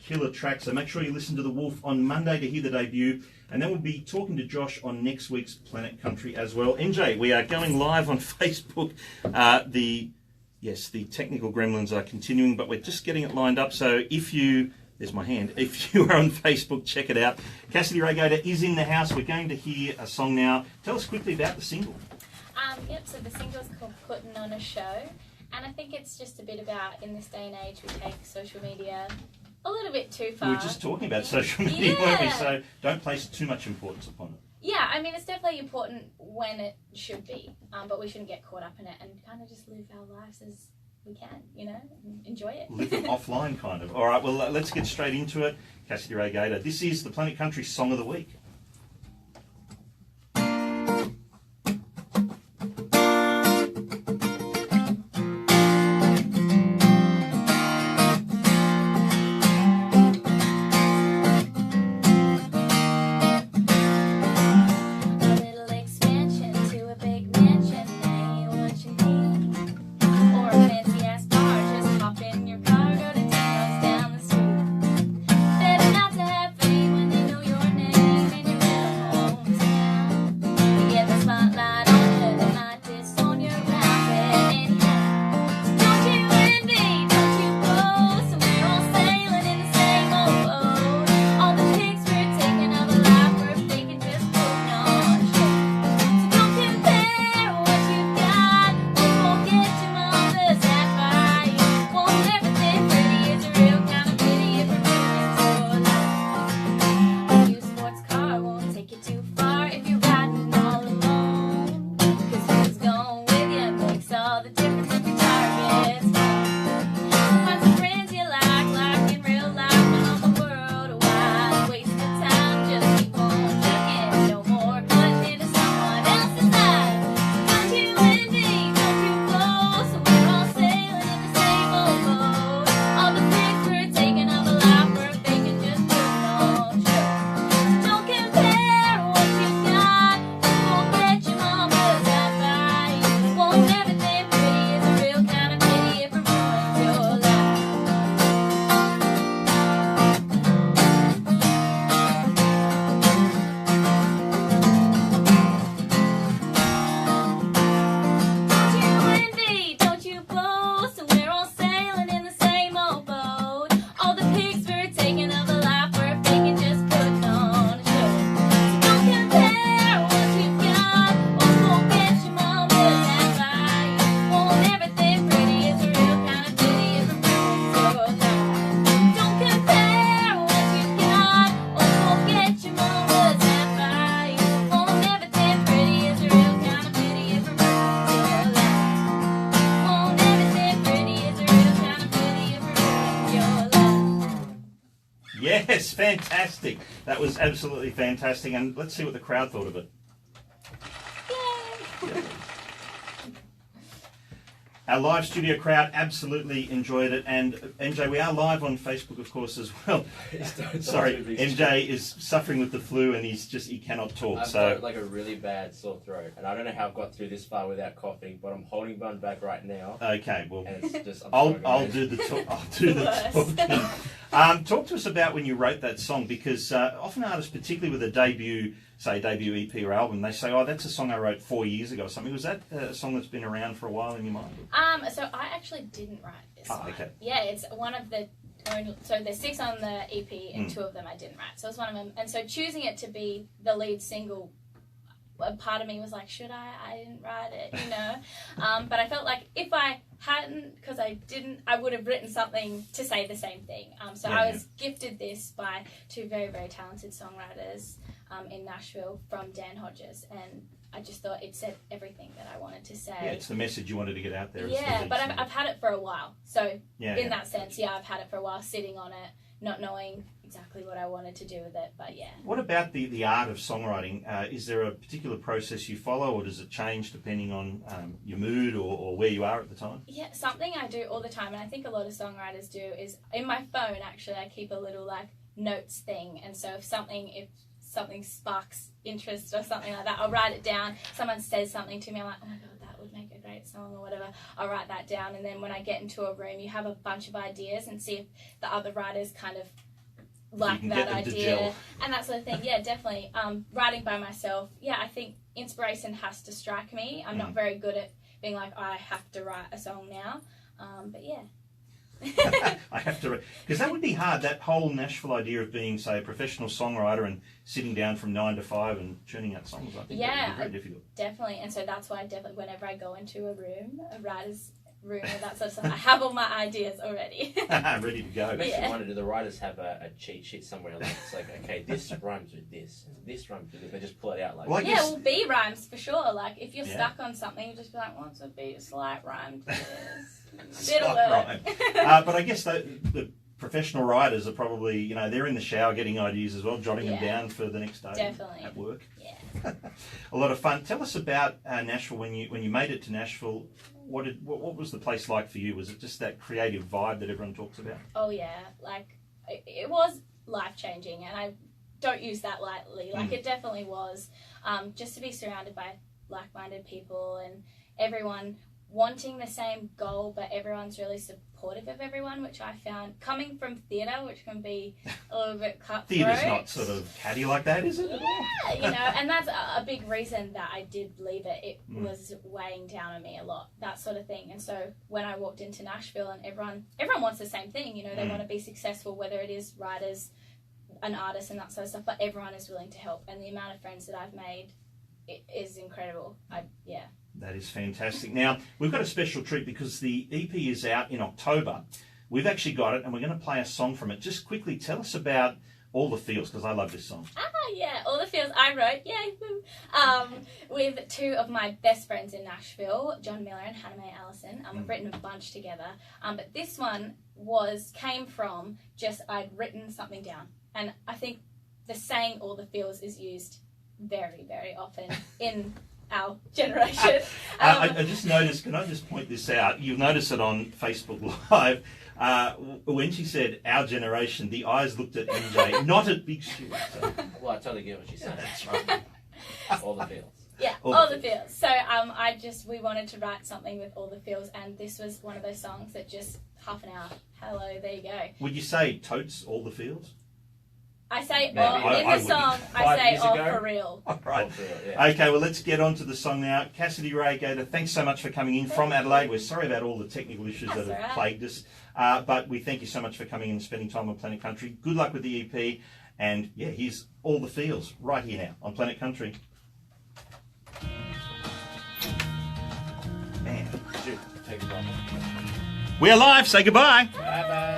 killer track. So make sure you listen to The Wolf on Monday to hear the debut. And then we'll be talking to Josh on next week's Planet Country as well. NJ, we are going live on Facebook. The technical gremlins are continuing, but we're just getting it lined up. So there's my hand. If you are on Facebook, check it out. Cassidy Rae Gaiter is in the house. We're going to hear a song now. Tell us quickly about the single. So the single's called Putting on a Show. And I think it's just a bit about, in this day and age, we take social media a little bit too far. We were just talking about social media, weren't we? So don't place too much importance upon it. Yeah, I mean, it's definitely important when it should be, but we shouldn't get caught up in it and kind of just live our lives as we can, and enjoy it. Live it offline, kind of. All right, well, let's get straight into it. Cassidy Rae Gaiter. This is the Planet Country Song of the Week. Yes, fantastic. That was absolutely fantastic. And let's see what the crowd thought of it. Yay! Our live studio crowd absolutely enjoyed it. And MJ, we are live on Facebook, of course, as well. Sorry, MJ is suffering with the flu and he cannot talk. I've got like a really bad sore throat. And I don't know how I've got through this far without coughing, but I'm holding one back right now. Okay, well, and it's just, I'll do the talking. Talk to us about when you wrote that song, because often artists, particularly with a debut EP or album, they say, oh, that's a song I wrote 4 years ago or something. Was that a song that's been around for a while in your mind? So I actually didn't write this one. Okay. Yeah, it's one of the only, so there's 6 on the EP and 2 of them I didn't write. So it's one of them. And so choosing it to be the lead single, a part of me was like, should I? I didn't write it, But I felt like if I hadn't, because I didn't, I would have written something to say the same thing. I was gifted this by 2 very, very talented songwriters in Nashville from Dan Hodges, and I just thought it said everything that I wanted to say. Yeah, it's the message you wanted to get out there. Yeah, but I've had it for a while. So in that sense, I've had it for a while, sitting on it, not knowing exactly what I wanted to do with it, but yeah. What about the art of songwriting? Is there a particular process you follow, or does it change depending on your mood or where you are at the time? Yeah, something I do all the time, and I think a lot of songwriters do, is in my phone, actually, I keep a little notes thing, and so if something sparks interest or something like that, I'll write it down. Someone says something to me, I'm like, oh my god, that would make a great song or whatever. I'll write that down, and then when I get into a room, you have a bunch of ideas and see if the other writers kind of like can that get them to idea gel. and that sort of thing. Yeah, definitely. Writing by myself, yeah, I think inspiration has to strike me. I'm not very good at being like, I have to write a song now. But yeah. I have to, because that would be hard. That whole Nashville idea of being, say, a professional songwriter and sitting down from 9 to 5 and churning out songs. I think that would be very difficult. Definitely. And so that's why whenever I go into a writer's room or that sort of stuff, I have all my ideas already. Ready to go. It makes you wonder, do the writers have a cheat sheet somewhere? Like, it's like, okay, this rhymes with this, this rhymes with this. They just pull it out like. Well, well, B rhymes for sure. Like, if you're Yeah. stuck on something, you just be like, what's a B? Slight rhyme to this. Slight It'll rhyme. work. But I guess the professional writers are probably, you know, they're in the shower getting ideas as well, jotting them down for the next day Definitely. at work. Yeah. A lot of fun. Tell us about Nashville. When you made it to Nashville, what was the place like for you? Was it just that creative vibe that everyone talks about? Oh yeah, like it was life changing, and I don't use that lightly. Like it definitely was. Just to be surrounded by like-minded people and everyone wanting the same goal, but everyone's really supportive of everyone, which I found coming from theatre, which can be a little bit cutthroat. Theatre's not sort of catty like that, is it? Yeah, you know, and that's a big reason that I did leave it. It was weighing down on me a lot, that sort of thing. And so when I walked into Nashville, and everyone wants the same thing, you know, they want to be successful, whether it is writers, an artist, and that sort of stuff. But everyone is willing to help, and the amount of friends that I've made is incredible. Yeah. That is fantastic. Now, we've got a special treat because the EP is out in October. We've actually got it, and we're going to play a song from it. Just quickly, tell us about All the Feels, because I love this song. Yeah, All the Feels I wrote, yay, woo, with two of my best friends in Nashville, John Miller and Hannah Mae Allison. We've written a bunch together, but this one came from just I'd written something down, and I think the saying All the Feels is used very, very often in our generation. I just noticed, can I just point this out? You'll notice it on Facebook Live. When she said our generation, the eyes looked at MJ, not at Big Stu. So. Well, I totally get what she's saying. That's right. All the feels. Yeah, all the feels. So we wanted to write something with all the feels, and this was one of those songs that just half an hour. Hello, there you go. Would you say totes all the feels? I say Maybe. I in the song. I 5 say years all ago? for real. All right. All feels, yeah. Okay, well, let's get on to the song now. Cassidy Rae Gaiter, thanks so much for coming in from Adelaide. We're sorry about all the technical issues that have plagued us, but we thank you so much for coming in and spending time on Planet Country. Good luck with the EP, and yeah, here's All the Feels right here now on Planet Country. Man, Take it off. we're live. Say goodbye. Bye bye.